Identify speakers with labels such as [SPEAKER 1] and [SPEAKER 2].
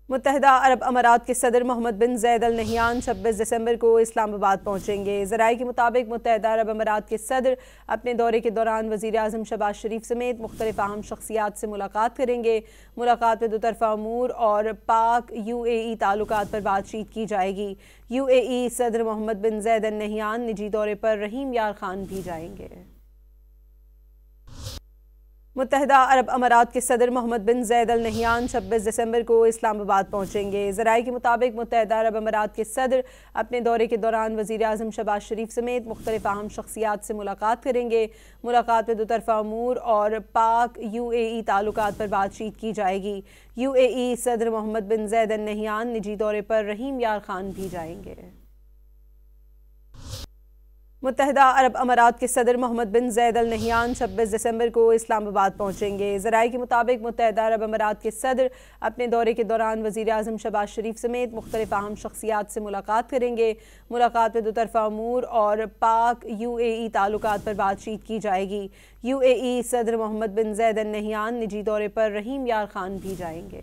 [SPEAKER 1] मुत्तहिदा अरब अमारात के सदर मोहम्मद बिन ज़ायद अल नहयान 26 दिसंबर को इस्लामाबाद पहुँचेंगे। ज़राए के मुताबिक मुत्तहिदा अरब अमारात के सदर अपने दौरे के दौरान वज़ीर आज़म शहबाज शरीफ समेत मुख्तलिफ अहम शख्सियात से मुलाकात करेंगे। मुलाकात में दोतरफ़ा अमूर और पाक UAE ताल्लुकात पर बातचीत की जाएगी। UAE सदर मोहम्मद बिन ज़ायद अल नहयान निजी दौरे पर रहीम यार खान भी जाएंगे। मुत्तहिदा अरब अमारात के सदर मोहम्मद बिन ज़ायद अल नहयान 26 दिसंबर को इस्लामाबाद पहुँचेंगे। ज़राए के मुताबिक मुत्तहिदा अरब अमारात के सदर अपने दौरे के दौरान वज़ीर आज़म शहबाज शरीफ समेत मुख्तलिफ अहम शख्सियात से मुलाकात करेंगे। मुलाकात में दोतरफ़ा अमूर और पाक UAE ताल्लुकात पर बातचीत की जाएगी। UAE सदर मोहम्मद बिन ज़ायद अल नहयान निजी दौरे पर रहीम यार खान भी जाएंगे। मुत्तहिदा अरब अमारात के सदर मोहम्मद बिन ज़ायद अल नहयान 26 दिसंबर को इस्लामाबाद पहुँचेंगे। ज़राए के मुताबिक मुत्तहिदा अरब अमारात के सदर अपने दौरे के दौरान वज़ीर आज़म शहबाज शरीफ समेत मुख्तलिफ अहम शख्सियात से मुलाकात करेंगे। मुलाकात में दोतरफ़ा अमूर और पाक UAE ताल्लुकात पर बातचीत की जाएगी। UAE सदर मोहम्मद बिन ज़ायद अल नहयान निजी दौरे पर रहीम यार खान भी जाएंगे।